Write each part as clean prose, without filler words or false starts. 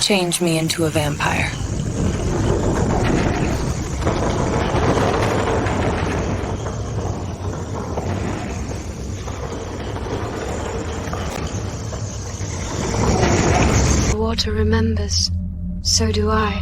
change me into a vampire. The water remembers. So do I.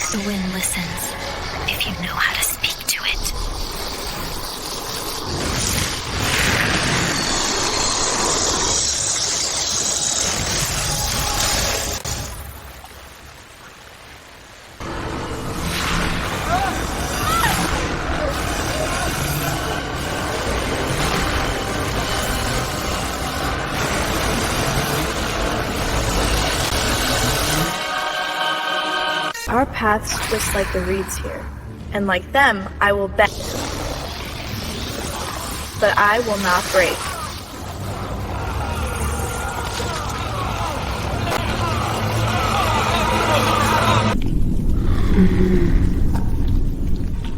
The wind listens, if you know how to speak to it. Our paths just like the reeds here, and like them, I will bend, but I will not break.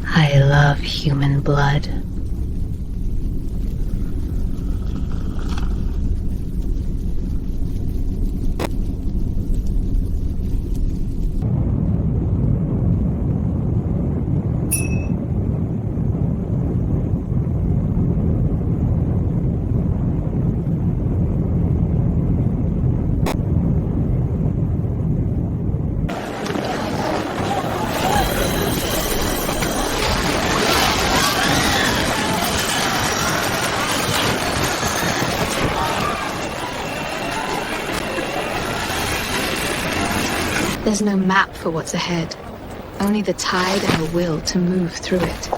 I love human blood. There's no map for what's ahead, only the tide and the will to move through it.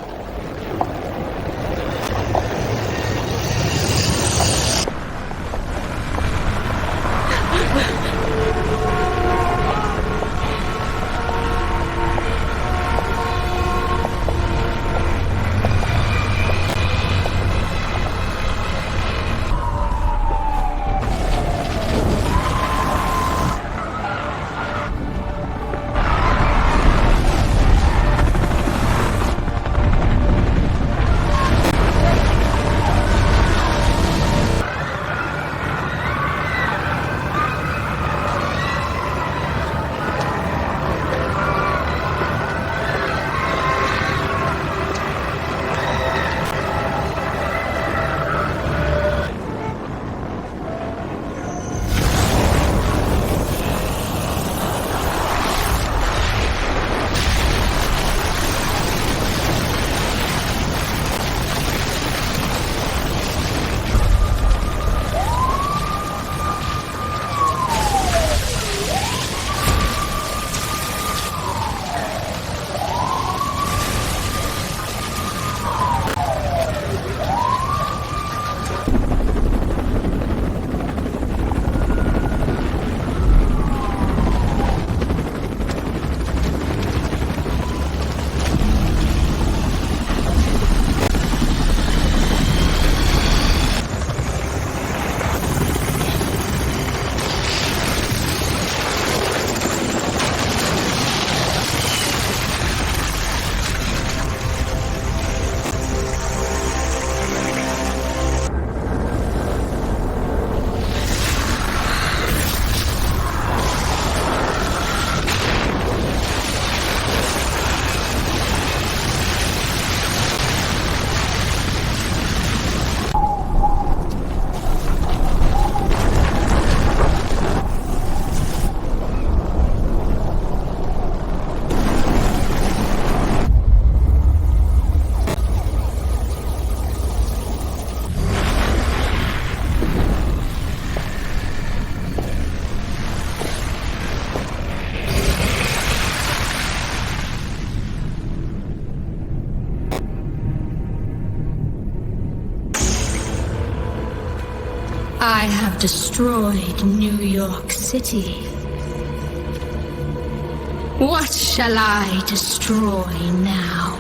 I have destroyed New York City. What shall I destroy now?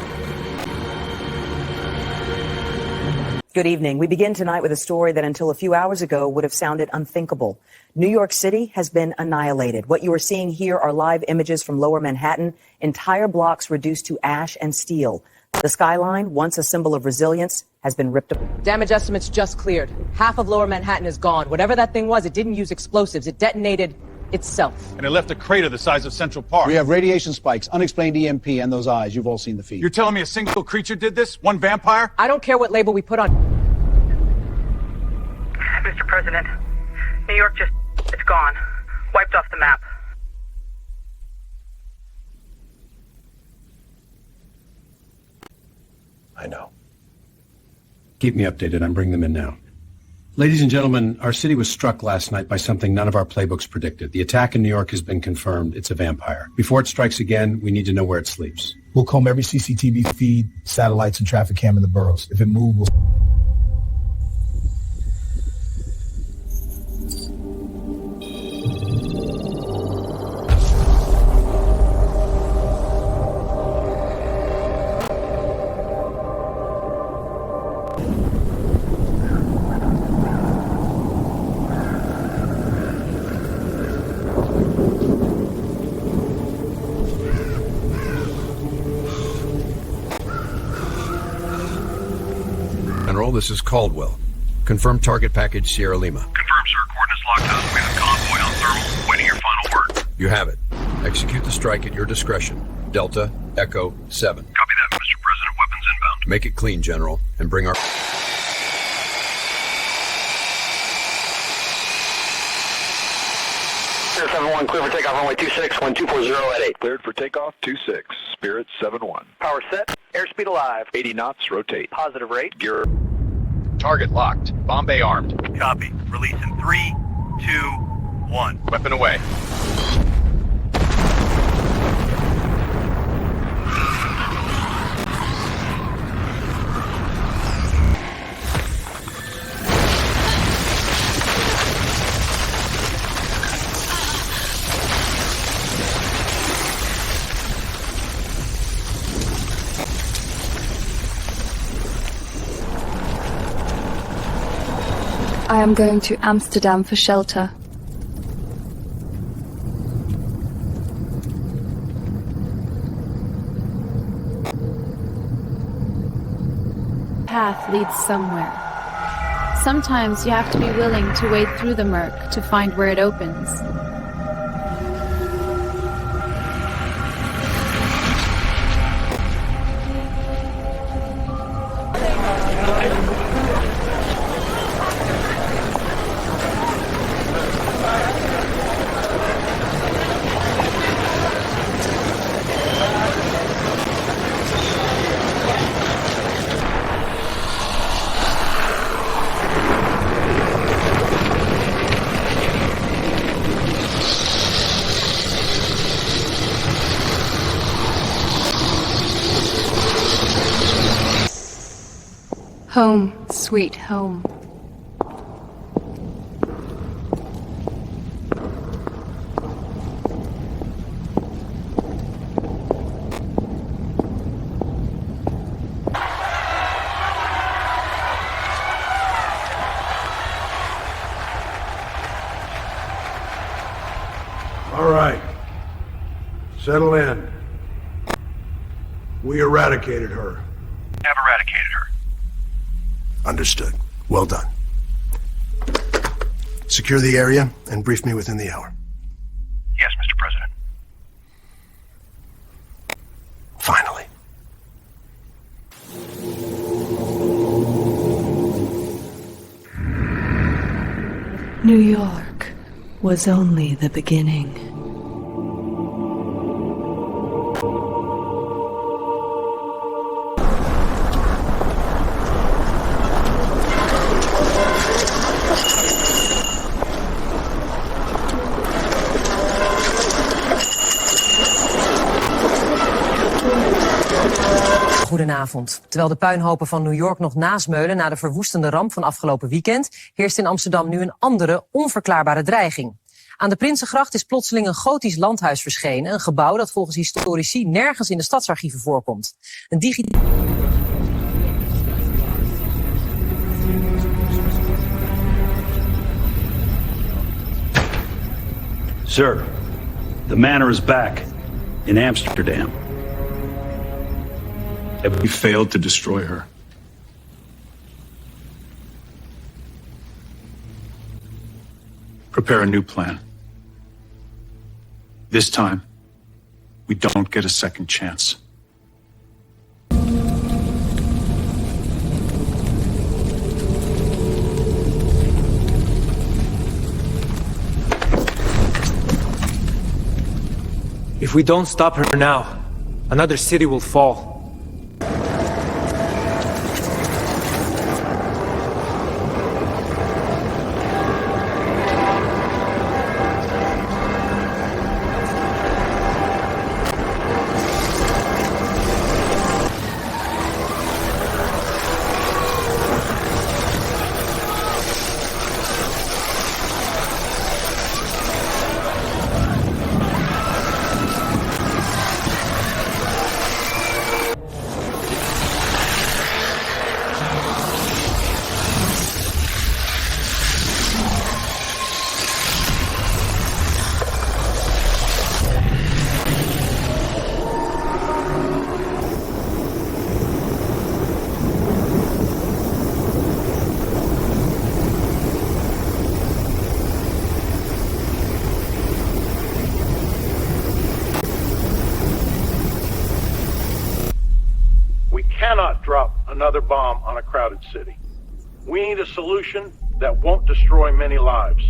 Good evening. We begin tonight with a story that until a few hours ago would have sounded unthinkable. New York City has been annihilated. What you are seeing here are live images from Lower Manhattan, entire blocks reduced to ash and steel. The skyline, once a symbol of resilience, has been ripped apart. Damage estimates just cleared. Half of Lower Manhattan is gone. Whatever that thing was, it didn't use explosives. It detonated itself. And it left a crater the size of Central Park. We have radiation spikes, unexplained EMP, and those eyes. You've all seen the feed. You're telling me a single creature did this? One vampire? I don't care what label we put on. Mr. President, New York it's gone. Wiped off the map. I know. Keep me updated. I'm bringing them in now. Ladies and gentlemen, our city was struck last night by something none of our playbooks predicted. The attack in New York has been confirmed. It's a vampire. Before it strikes again, we need to know where it sleeps. We'll comb every CCTV feed, satellites, and traffic cam in the boroughs. If it moves, we'll... This is Caldwell. Confirm target package Sierra Lima. Confirm, sir. Coordinates locked up. We have a convoy on thermal. Waiting your final word. You have it. Execute the strike at your discretion. Delta, Echo, 7. Copy that, Mr. President. Weapons inbound. Make it clean, General, and bring our... Spirit 7-1, clear for takeoff runway 26, wind 240 at 8. Cleared for takeoff 26, Spirit 7-1. Power set, airspeed alive. 80 knots, rotate. Positive rate. Gear. Target locked. Bombay armed. Copy. Release in 3, 2, 1. Weapon away. I am going to Amsterdam for shelter. Path leads somewhere. Sometimes you have to be willing to wade through the murk to find where it opens. Home, sweet home. All right. Settle in. We eradicated her. Have eradicated her. Understood. Well done. Secure the area and brief me within the hour. Yes, Mr. President. Finally. New York was only the beginning. Goedenavond. Terwijl de puinhopen van New York nog nasmeulen na de verwoestende ramp van afgelopen weekend, heerst in Amsterdam nu een andere, onverklaarbare dreiging. Aan de Prinsengracht is plotseling een gotisch landhuis verschenen, een gebouw dat volgens historici nergens in de stadsarchieven voorkomt. Een Sir, the manor is back in Amsterdam. Have we failed to destroy her? Prepare a new plan. This time, we don't get a second chance. If we don't stop her now, another city will fall. Cannot drop another bomb on a crowded city. We need a solution that won't destroy many lives.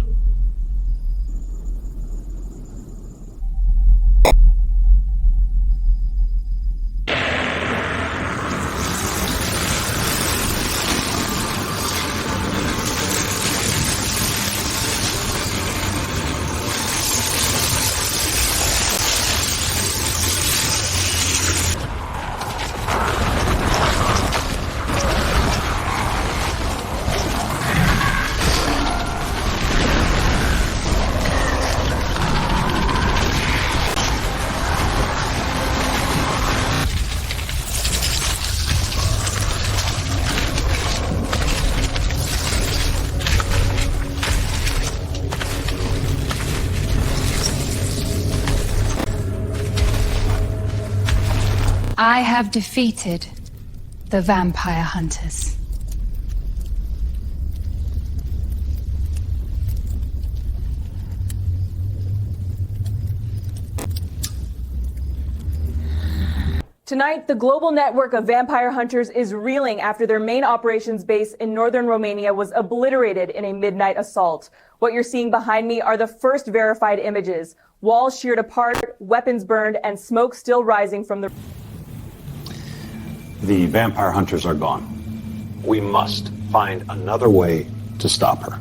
I have defeated the vampire hunters. Tonight, the global network of vampire hunters is reeling after their main operations base in northern Romania was obliterated in a midnight assault. What you're seeing behind me are the first verified images. Walls sheared apart, weapons burned, and smoke still rising from the... The vampire hunters are gone. We must find another way to stop her.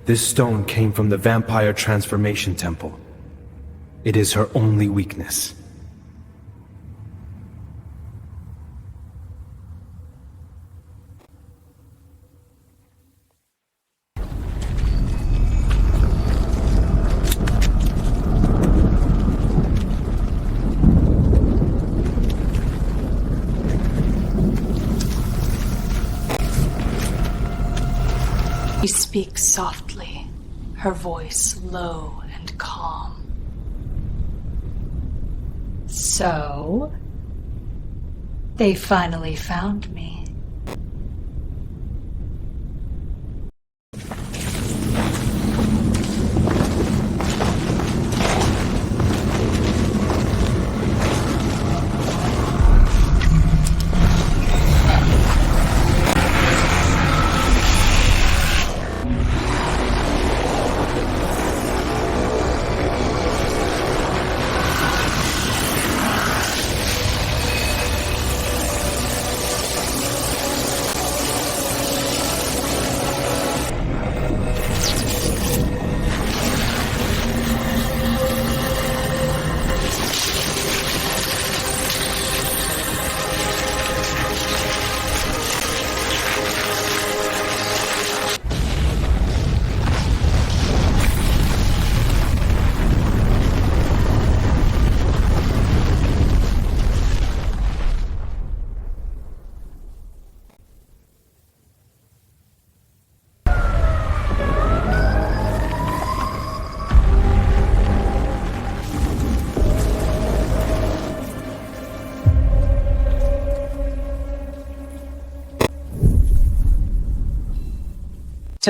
This stone came from the vampire transformation temple. It is her only weakness. She speaks softly, her voice low and calm. So, they finally found me.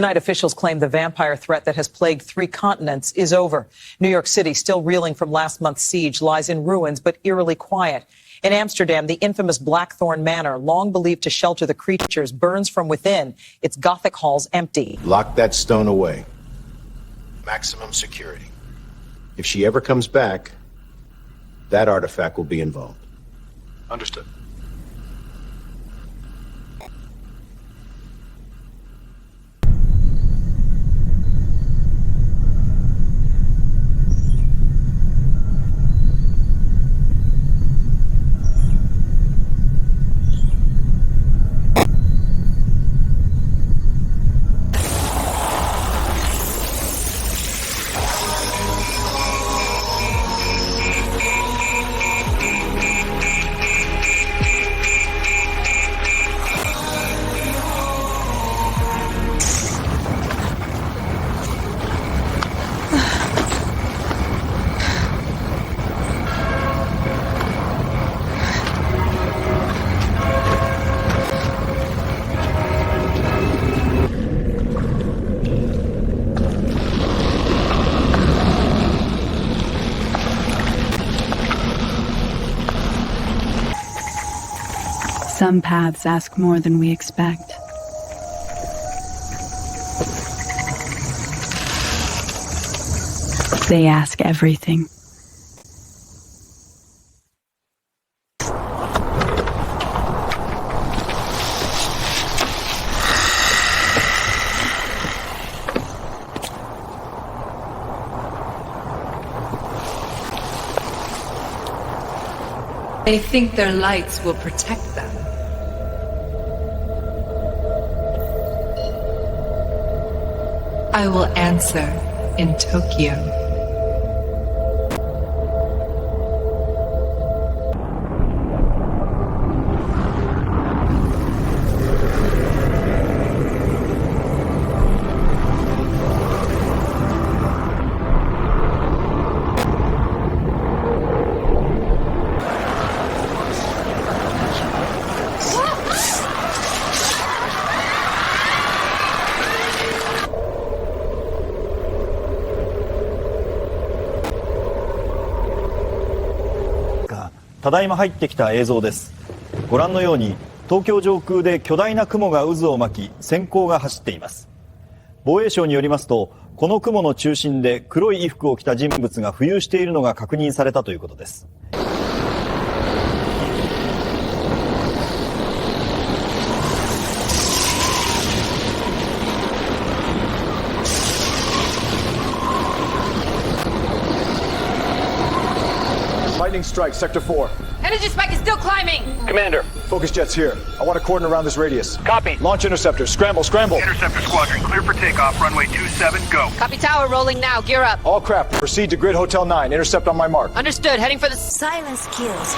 Tonight, officials claim the vampire threat that has plagued 3 continents is over. New York City, still reeling from last month's siege, lies in ruins but eerily quiet. In Amsterdam, the infamous Blackthorne Manor, long believed to shelter the creatures, burns from within, its Gothic halls empty. Lock that stone away. Maximum security. If she ever comes back, that artifact will be involved. Understood. Some paths ask more than we expect. They ask everything. They think their lights will protect them. I will answer in Tokyo.ただいま入ってきた映像です。ご覧のように東京上空で巨大な雲が渦を巻き閃光が走っています。防衛省によりますと、この雲の中心で黒い衣服を着た人物が浮遊しているのが確認されたということです。Lightning strike, Sector 4. Energy spike is still climbing. Commander. Focus jets here. I want a cordon around this radius. Copy. Launch interceptor. Scramble, scramble. Interceptor squadron, clear for takeoff. Runway 27, go. Copy tower, rolling now. Gear up. All craft, proceed to Grid Hotel 9. Intercept on my mark. Understood. Heading for the... Silence kills.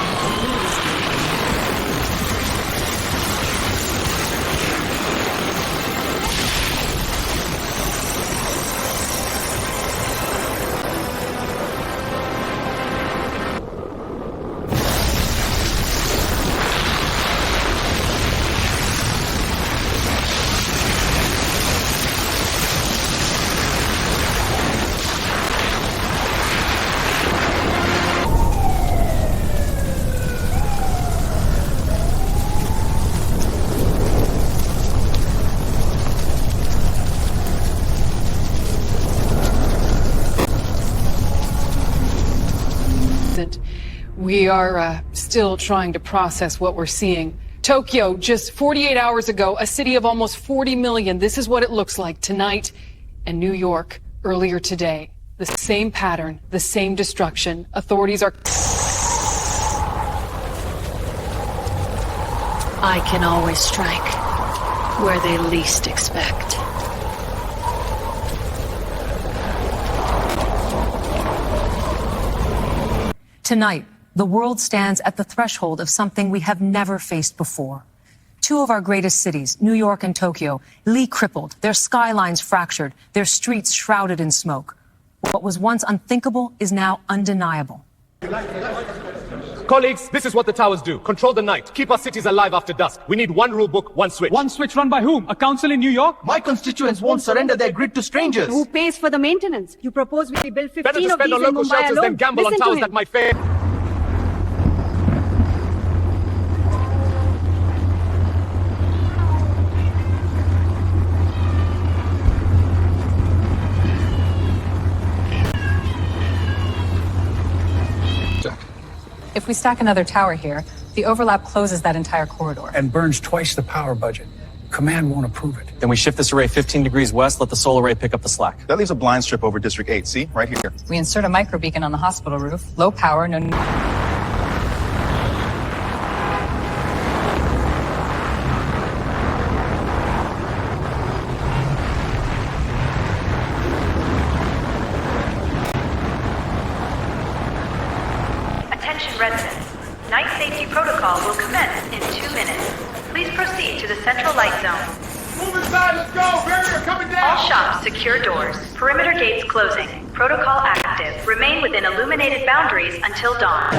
We are still trying to process what we're seeing. Tokyo, just 48 hours ago, a city of almost 40 million. This is what it looks like tonight. And New York, earlier today. The same pattern, the same destruction. Authorities are... I can always strike where they least expect. Tonight, the world stands at the threshold of something we have never faced before. Two of our greatest cities, New York and Tokyo, lie crippled, their skylines fractured, their streets shrouded in smoke. What was once unthinkable is now undeniable. Colleagues, this is what the towers do. Control the night. Keep our cities alive after dusk. We need one rule book, one switch. One switch run by whom? A council in New York? My constituents won't surrender their grid to strangers. Who pays for the maintenance? You propose we build 15 Better to of spend these on in local Mumbai shelters alone. than gamble Listen on to towers him. that might fail. If we stack another tower here, the overlap closes that entire corridor. And burns twice the power budget. Command won't approve it. Then we shift this array 15 degrees west, let the solar array pick up the slack. That leaves a blind strip over District 8, see? Right here. We insert a microbeacon on the hospital roof. Low power, no... Attention residents. Night safety protocol will commence in 2 minutes. Please proceed to the central light zone. Move inside, let's go! Barrier coming down! All shops secure doors. Perimeter gates closing. Protocol active. Remain within illuminated boundaries until dawn.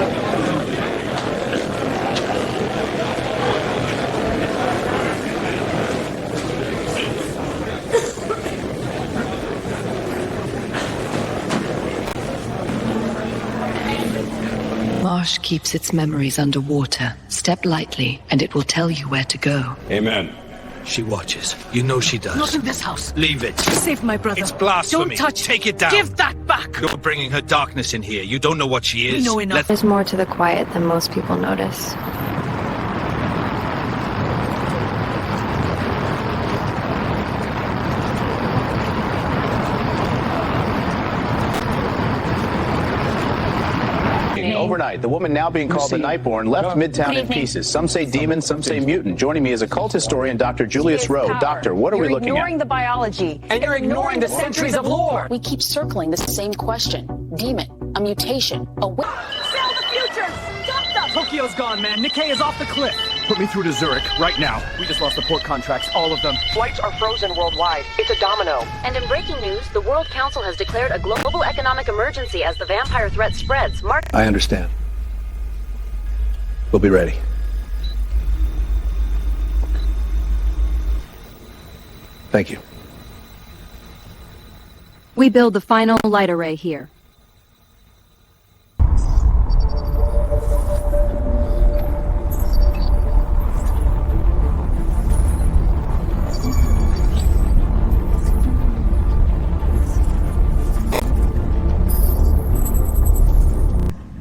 Marsh keeps its memories underwater. Step lightly, and it will tell you where to go. Amen. She watches. You know she does. Not in this house. Leave it. Save my brother. It's blasphemy. Don't touch. Take it down. Give that back. You're bringing her darkness in here. You don't know what she is. We know enough. There's more to the quiet than most people notice. Overnight, the woman now being called the Nightborn left Midtown in pieces. Some say demon, some say mutant. Joining me is a cult historian, Dr. Julius Rowe. Doctor, what are we looking at? You're ignoring the biology. And you're ignoring the centuries of lore. We keep circling the same question. Demon, a mutation, a... Sell the future! Stop them! Tokyo's gone, man. Nikkei is off the cliff. Put me through to Zurich, right now. We just lost the port contracts, all of them. Flights are frozen worldwide. It's a domino. And in breaking news, the World Council has declared a global economic emergency as the vampire threat spreads. I understand. We'll be ready. Thank you. We build the final light array here.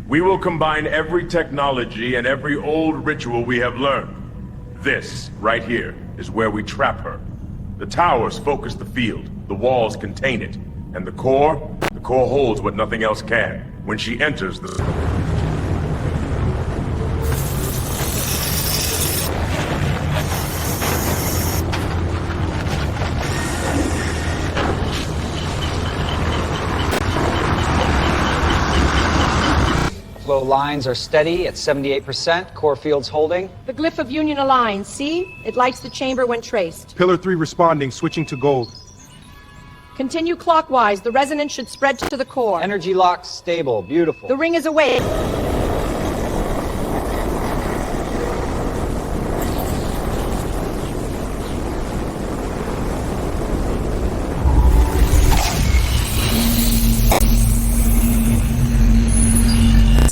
We will combine every technology and every old ritual we have learned. This, right here, is where we trap her. The towers focus the field, the walls contain it, and the core holds what nothing else can. When she enters the... Flow lines are steady at 78%. Core fields holding. The glyph of union aligns. See? It lights the chamber when traced. Pillar 3 responding, switching to gold. Continue clockwise. The resonance should spread to the core. Energy lock stable. Beautiful. The ring is awake.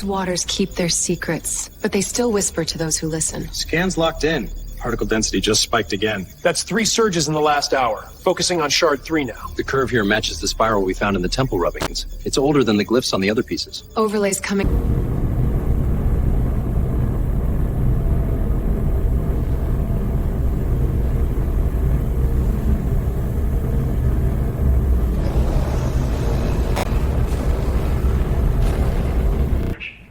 Waters keep their secrets, but they still whisper to those who listen. Scan's locked in. Particle density just spiked again. That's 3 surges in the last hour. Focusing on shard 3 now. The curve here matches the spiral we found in the temple rubbings. It's older than the glyphs on the other pieces. Overlays coming.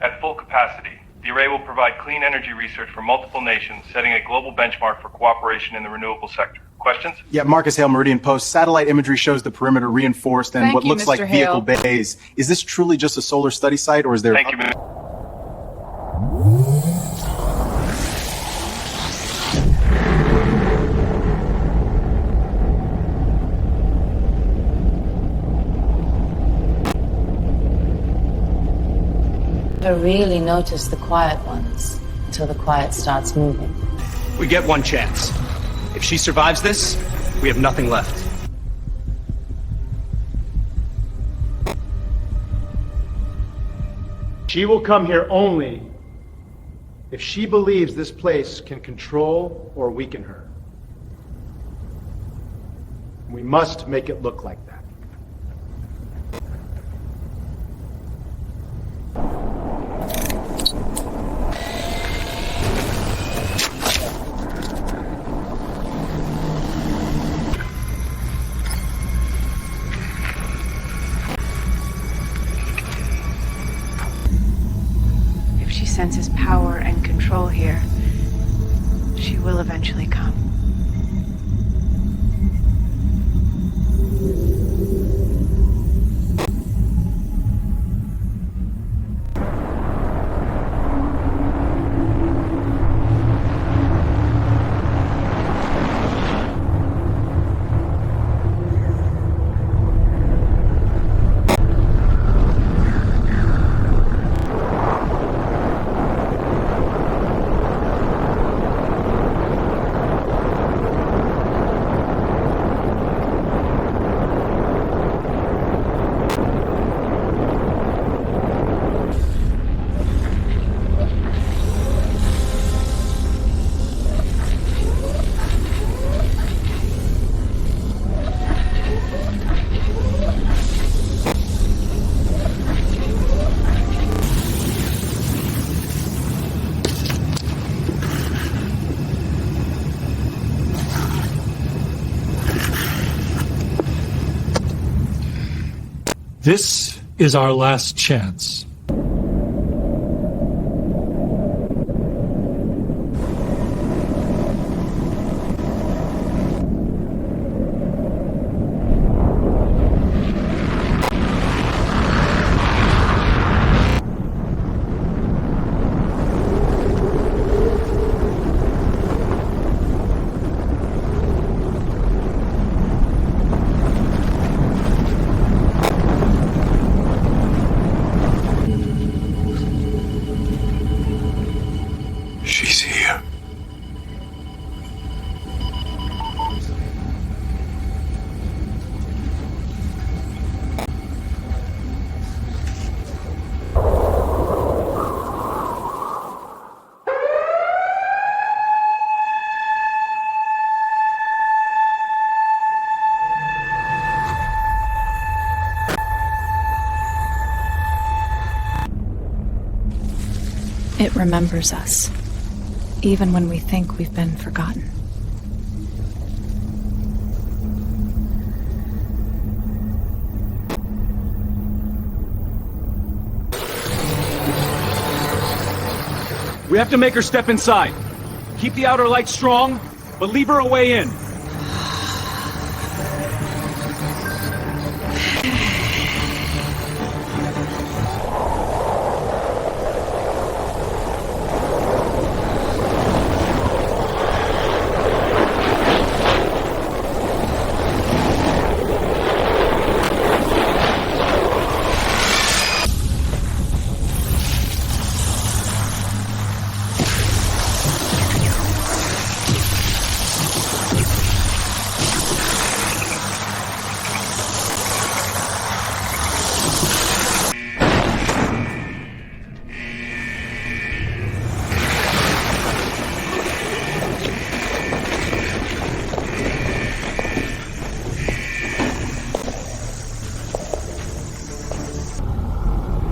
At full capacity, the array will provide clean energy research for multiple nations, setting a global benchmark for cooperation in the renewable sector. Questions? Yeah, Marcus Hale, Meridian Post. Satellite imagery shows the perimeter reinforced and Thank what you, looks Mr. like vehicle Hale. bays. Is this truly just a solar study site, or is there... Thank you, Mr. never really notice the quiet ones until the quiet starts moving. We get one chance. If she survives this, we have nothing left. She will come here only if she believes this place can control or weaken her. We must make it look like that. If she senses power and control here, she will eventually come. This is our last chance. She's here. It remembers us, even when we think we've been forgotten. We have to make her step inside. Keep the outer light strong, but leave her a way in.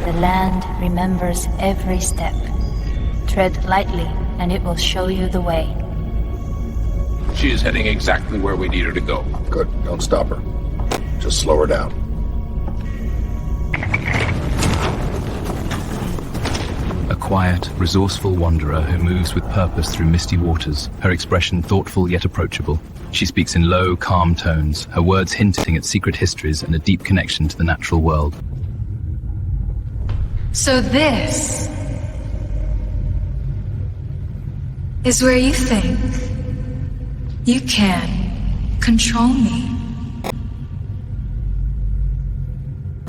The land remembers every step. Tread lightly, and it will show you the way. She is heading exactly where we need her to go. Good. Don't stop her. Just slow her down. A quiet, resourceful wanderer who moves with purpose through misty waters, her expression thoughtful yet approachable. She speaks in low, calm tones, her words hinting at secret histories and a deep connection to the natural world. So this is where you think you can control me.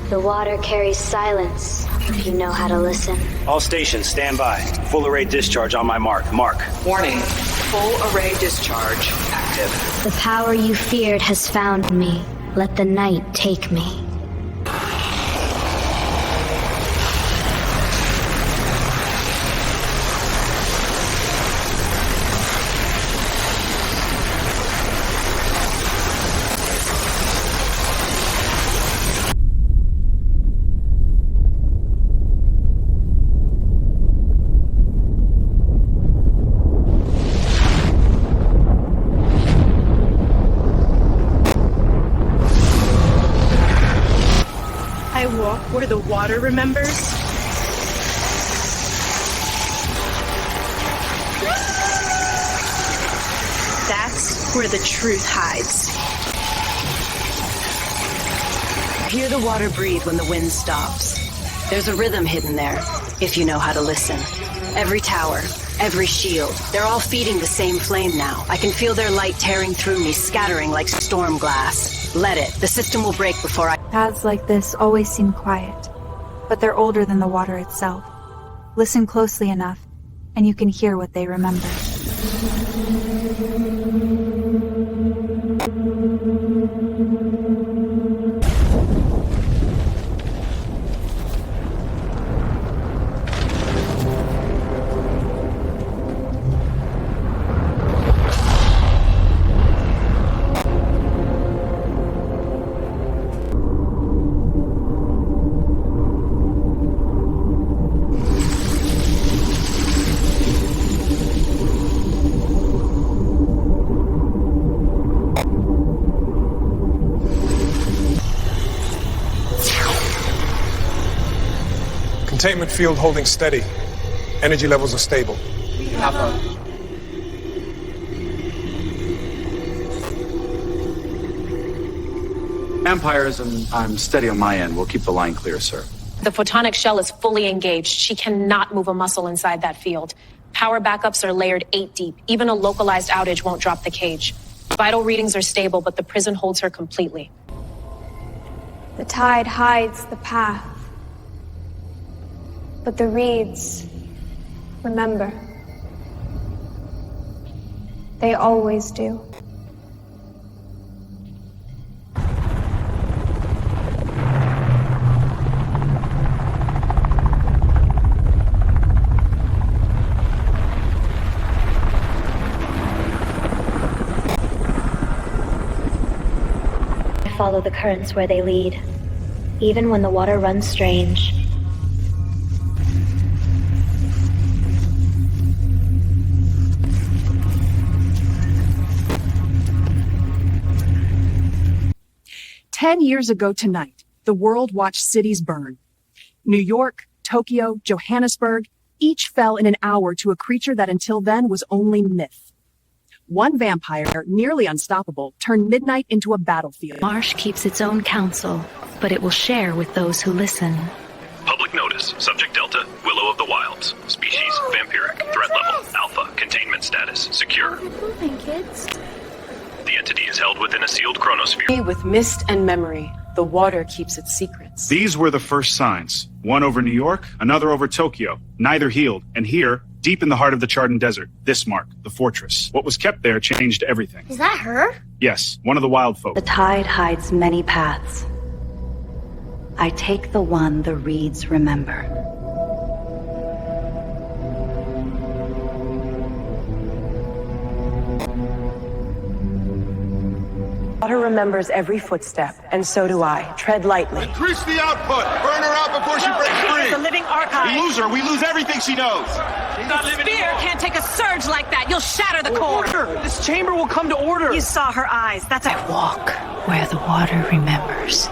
The water carries silence if you know how to listen. All stations, stand by. Full array discharge on my mark. Mark. Warning. Full array discharge active. The power you feared has found me. Let the night take me. I walk where the water remembers. That's where the truth hides. Hear the water breathe when the wind stops. There's a rhythm hidden there, if you know how to listen. Every tower, every shield, they're all feeding the same flame now. I can feel their light tearing through me, scattering like storm glass. Let it. The system will break before I... Paths like this always seem quiet, but they're older than the water itself. Listen closely enough, and you can hear what they remember. Containment field holding steady. Energy levels are stable. Alpha. Empires, and I'm steady on my end. We'll keep the line clear, sir. The photonic shell is fully engaged. She cannot move a muscle inside that field. Power backups are layered 8 deep. Even a localized outage won't drop the cage. Vital readings are stable, but the prison holds her completely. The tide hides the path. But the reeds, remember. They always do. I follow the currents where they lead, even when the water runs strange. Ten years ago tonight, the world watched cities burn. New York, Tokyo, Johannesburg, each fell in an hour to a creature that until then was only myth. One vampire, nearly unstoppable, turned midnight into a battlefield. Marsh keeps its own counsel, but it will share with those who listen. Public notice. Subject Delta, Willow of the Wilds. Species, vampiric. Threat level, Alpha. Containment status, secure. The entity is held within a sealed chronosphere. With mist and memory, the water keeps its secrets. These were the first signs. One over New York, another over Tokyo. Neither healed. And here, deep in the heart of the Chardon Desert, this mark, the fortress. What was kept there changed everything. Is that her? Yes, one of the wild folk. The tide hides many paths. I take the one the reeds remember. Water remembers every footstep, and so do I. Tread lightly. Increase the output! Burn her out before she breaks free! It's a living archive. We lose her, we lose everything she knows! The spear can't take a surge like that. You'll shatter the core. This chamber will come to order! You saw her eyes. That's a Walk where the water remembers.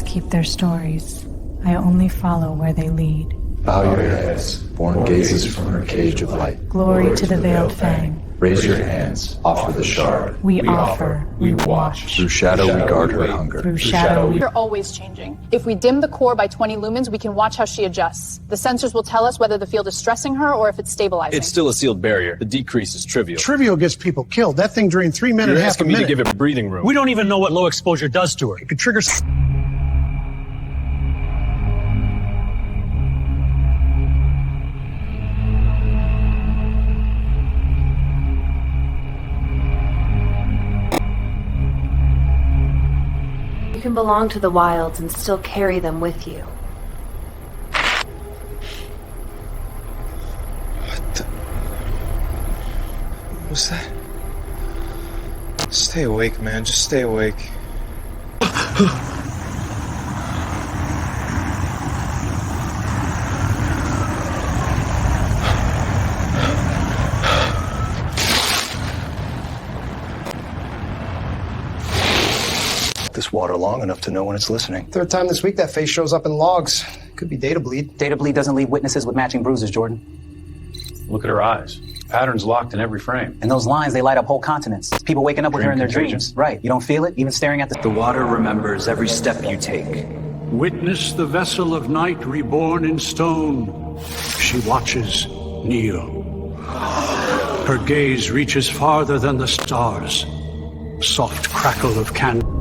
Keep their stories. I only follow where they lead. Bow your heads. Born gazes from her cage of light. Glory to the veiled fang. Raise your hands. Offer the shard. We offer. We watch. Through shadow we guard her hunger. Through shadow we... We're always changing. If we dim the core by 20 lumens, we can watch how she adjusts. The sensors will tell us whether the field is stressing her or if it's stabilizing. It's still a sealed barrier. The decrease is trivial. Trivial gets people killed. That thing drained 3 minutes and a half a minute. minute. You're asking me to give it breathing room. We don't even know what low exposure does to her. It could trigger... You can belong to the wilds and still carry them with you. What was that? Stay awake, man. Just stay awake. This water long enough to know when it's listening. Third time this week that face shows up in logs. Could be data bleed. Data bleed doesn't leave witnesses with matching bruises, Jordan. Look at her eyes. Patterns locked in every frame. And those lines, they light up whole continents. People waking up with her in their Contagion. dreams. Right. You don't feel it? Even staring at The water remembers every step you take. Witness the vessel of night reborn in stone. She watches, kneel. Her gaze reaches farther than the stars. Soft crackle of candle.